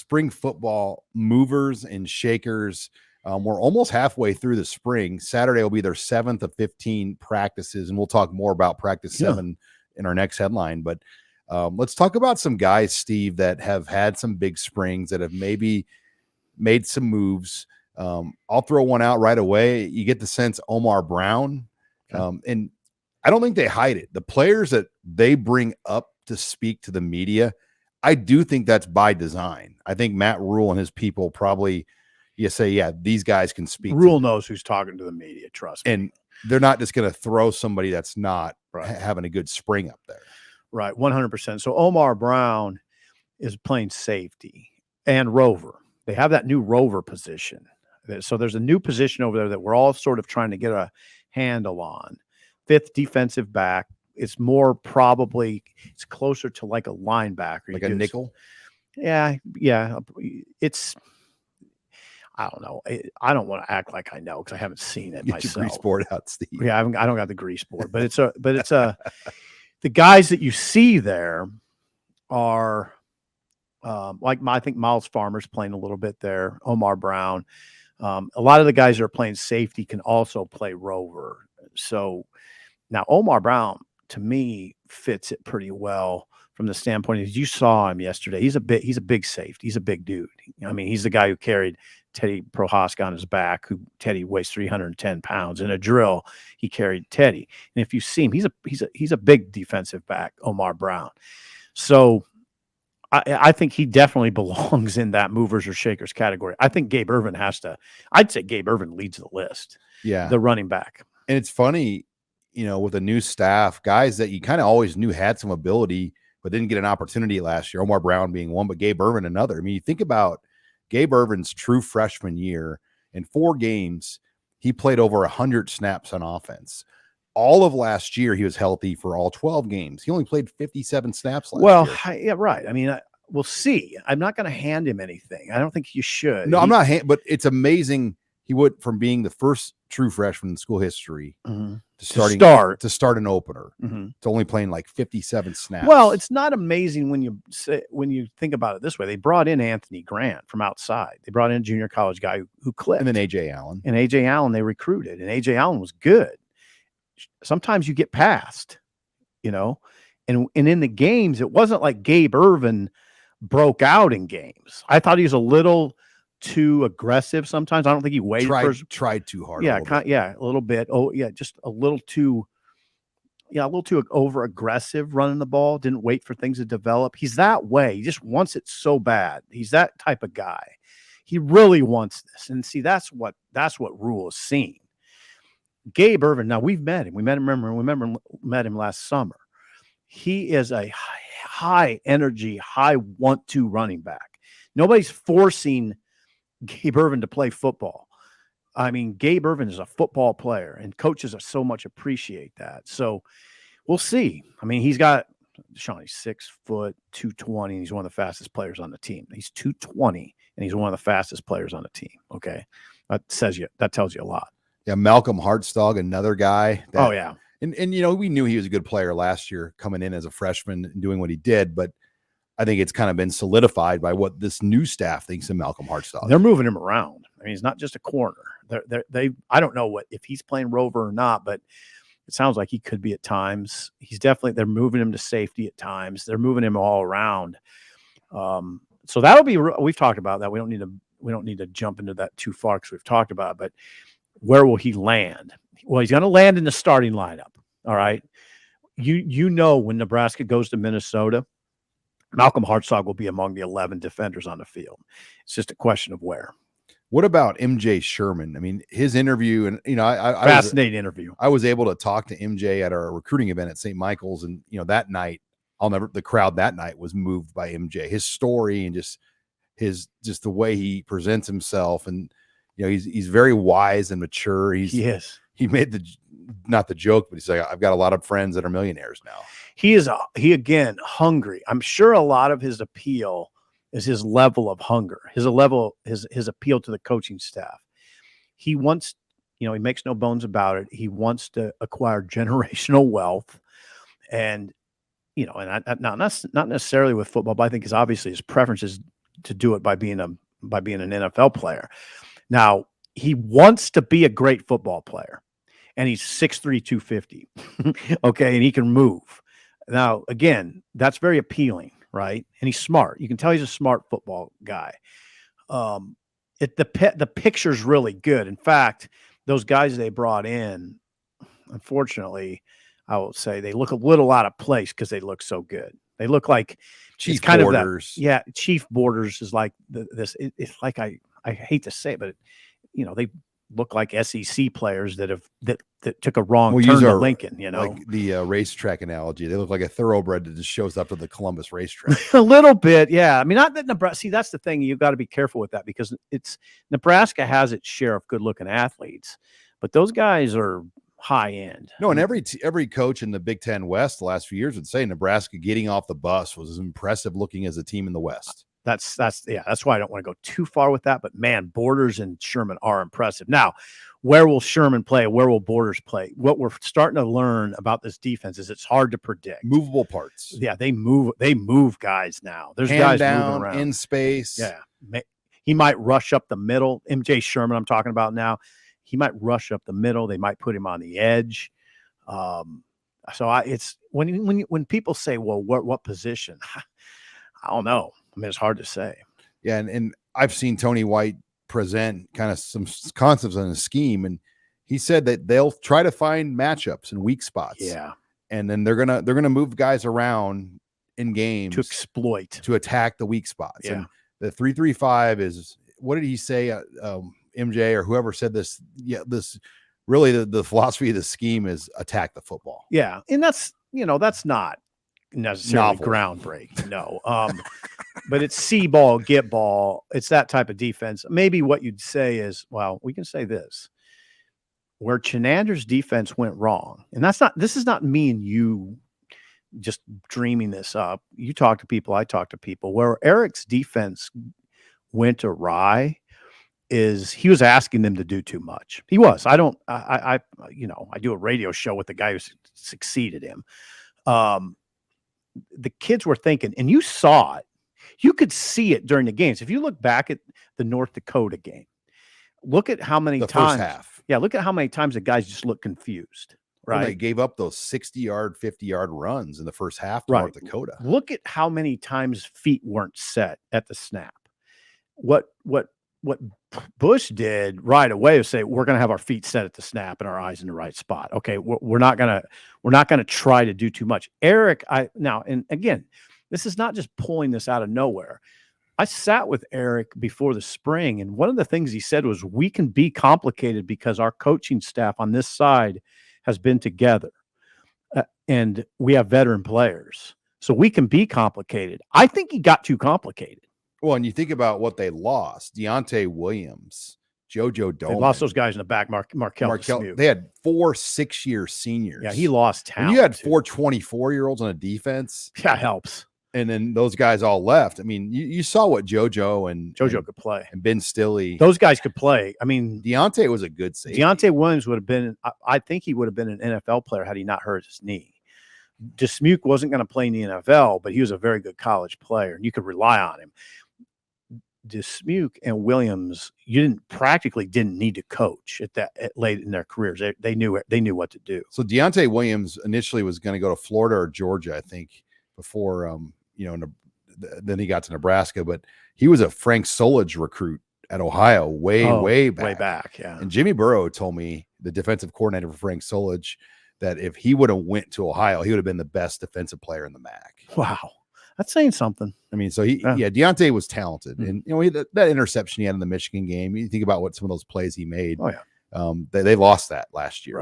spring football movers and shakers. We're almost halfway through the spring. Saturday will be their 7th of 15 practices, and we'll talk more about practice 7 in our next headline. But let's talk about some guys, Steve, that have had some big springs, that have maybe made some moves. I'll throw one out right away. You get the sense Omar Brown, and I don't think they hide it. The players that they bring up to speak to the media, I do think that's by design. I think Matt Rule and his people probably, you say, yeah, these guys can speak. Rule knows who's talking to the media, trust me. And they're not just going to throw somebody that's not having a good spring up there. Right, 100%. So Omar Brown is playing safety and rover. They have that new rover position. So there's a new position over there that we're all sort of trying to get a handle on. 5th defensive back. It's more probably, it's closer to like a linebacker. Like a nickel? Yeah. It's, I don't know. I don't want to act like I know because I haven't seen it myself. Get your grease board out, Steve. Yeah, I don't got the grease board, but it's the guys that you see there are I think Miles Farmer's playing a little bit there. Omar Brown. A lot of the guys that are playing safety can also play rover. So now Omar Brown, to me, fits it pretty well from the standpoint as you saw him yesterday. He's a big safety. He's a big dude. I mean, he's the guy who carried Teddy Prohaska on his back, who Teddy weighs 310 pounds. In a drill, he carried Teddy. And if you see him, he's a big defensive back, Omar Brown. So I think he definitely belongs in that movers or shakers category. I think Gabe Ervin I'd say Gabe Ervin leads the list. Yeah. The running back. And it's funny, with a new staff, guys that you kind of always knew had some ability, but didn't get an opportunity last year. Omar Brown being one, but Gabe Ervin another. I mean, you think about Gabe Ervin's true freshman year. In 4 games, he played over 100 snaps on offense. All of last year, he was healthy for all 12 games. He only played 57 snaps last year. Yeah, right. I mean, we'll see. I'm not going to hand him anything. I don't think you should. No, I'm not. But it's amazing. He went from being the first true freshman in school history to start an opener to only playing like 57 snaps. Well, it's not amazing when you think about it this way. They brought in Anthony Grant from outside. They brought in a junior college guy who clipped. And then A.J. Allen. And A.J. Allen they recruited. And A.J. Allen was good. Sometimes you get past, and in the games, it wasn't like Gabe Ervin broke out in games. I thought he was a little too aggressive sometimes. I don't think he tried too hard. Yeah, a little bit. Oh, yeah, just a little too over aggressive running the ball. Didn't wait for things to develop. He's that way. He just wants it so bad. He's that type of guy. He really wants this. And see, that's what Rule is seeing. Gabe Ervin, now we've met him. We met him last summer. He is a high energy, high want to running back. Nobody's forcing Gabe Ervin to play football. I mean, Gabe Ervin is a football player, and coaches so much appreciate that. So we'll see. I mean, he's 6 foot, 220, and he's one of the fastest players on the team. He's 220, and he's one of the fastest players on the team. Okay. That tells you a lot. Yeah, Malcolm Hartstog, another guy. Yeah. And we knew he was a good player last year coming in as a freshman and doing what he did, but I think it's kind of been solidified by what this new staff thinks of Malcolm Hartstog. They're moving him around. I mean, he's not just a corner. I don't know if he's playing rover or not, but it sounds like he could be at times. They're moving him to safety at times. They're moving him all around. So that'll be, we've talked about that. We don't need to jump into that too far because we've talked about it, but where will he land? Well, he's going to land in the starting lineup. All right. When Nebraska goes to Minnesota, Malcolm Hartstog will be among the 11 defenders on the field. It's just a question of where. What about MJ Sherman? I mean, his interview, and fascinating interview. I was able to talk to MJ at our recruiting event at St. Michael's, and that night, the crowd that night was moved by MJ, his story, and just the way he presents himself, and he's very wise and mature. He made not the joke, but he's like, I've got a lot of friends that are millionaires now. He again hungry. I'm sure a lot of his appeal is his level of hunger, his appeal to the coaching staff. He wants, he makes no bones about it. He wants to acquire generational wealth, and not necessarily with football, but I think obviously his preference is to do it by being an NFL player. Now, he wants to be a great football player, and he's 6'3", 250. Okay, and he can move. Now, again, that's very appealing, right? And he's smart. You can tell he's a smart football guy. The picture's really good. In fact, those guys they brought in, unfortunately, I will say they look a little out of place because they look so good. They look like Chief kind Borders. of that. Yeah, Chief Borders is like this. It's like I hate to say it, but they look like SEC players that took a wrong turn to Lincoln. Like the racetrack analogy, they look like a thoroughbred that just shows up to the Columbus racetrack. A little bit, yeah. I mean, not that Nebraska. See, that's the thing. You got to be careful with that because Nebraska has its share of good-looking athletes, but those guys are high end. No, and every coach in the Big Ten West the last few years would say Nebraska getting off the bus was as impressive looking as a team in the West. That's why I don't want to go too far with that. But man, Borders and Sherman are impressive. Now, where will Sherman play? Where will Borders play? What we're starting to learn about this defense is it's hard to predict. Movable parts. Yeah, they move guys now. There's Hand guys down, moving around in space. Yeah, he might rush up the middle. MJ Sherman, I'm talking about now. He might rush up the middle. They might put him on the edge. It's when people say, "Well, what position?" I don't know. I mean, it's hard to say. Yeah, and I've seen Tony White present kind of some concepts on a scheme, and he said that they'll try to find matchups and weak spots. Yeah, and then they're gonna move guys around in games to exploit, to attack the weak spots. Yeah. And the 3-3-5 is, what did he say? MJ or whoever said this. Yeah, this really the philosophy of the scheme is attack the football. Yeah, and that's not necessarily Novel. Groundbreaking. No, but it's see ball, get ball. It's that type of defense. Maybe what you'd say is, well, we can say this: where Chenander's defense went wrong, and this is not me and you just dreaming this up. You talk to people, I talk to people. Where Eric's defense went awry is he was asking them to do too much. He was. I do a radio show with the guy who succeeded him. The kids were thinking, and you saw it. You could see it during the games. If you look back at the North Dakota game, look at how many times. First half. Yeah, look at how many times the guys just look confused. Right. Well, they gave up those 60-yard, 50-yard runs in the first half to North Dakota. Look at how many times feet weren't set at the snap. What Bush did right away was say, we're going to have our feet set at the snap and our eyes in the right spot. Okay, we're not going to try to do too much. Eric, and again, this is not just pulling this out of nowhere. I sat with Eric before the spring, and one of the things he said was, we can be complicated because our coaching staff on this side has been together, and we have veteran players, so we can be complicated. I think he got too complicated. Well, and you think about what they lost: Deontay Williams, JoJo Doman. They lost those guys in the back. Markel. They had 4 6-year seniors. Yeah, he lost talent. When you had 4 24-year-olds on a defense. Yeah, helps. And then those guys all left. I mean, you saw what JoJo could play, and Ben Stilley. Those guys could play. I mean, Deontay was a good safety. Deontay Williams would have been. I think he would have been an NFL player had he not hurt his knee. Dismuke wasn't going to play in the NFL, but he was a very good college player, and you could rely on him. Dismuke and Williams, you didn't need to coach at late in their careers. They knew what to do. So Deontay Williams initially was going to go to Florida or Georgia, I think, before then he got to Nebraska. But he was a Frank Solage recruit at Ohio way back. Yeah. And Jimmy Burrow told me, the defensive coordinator for Frank Solage, that if he would have went to Ohio, he would have been the best defensive player in the MAC. Wow. That's saying something. I mean, so Deontay was talented, and that interception he had in the Michigan game. You think about what some of those plays he made. Oh yeah, they lost that last year. Right.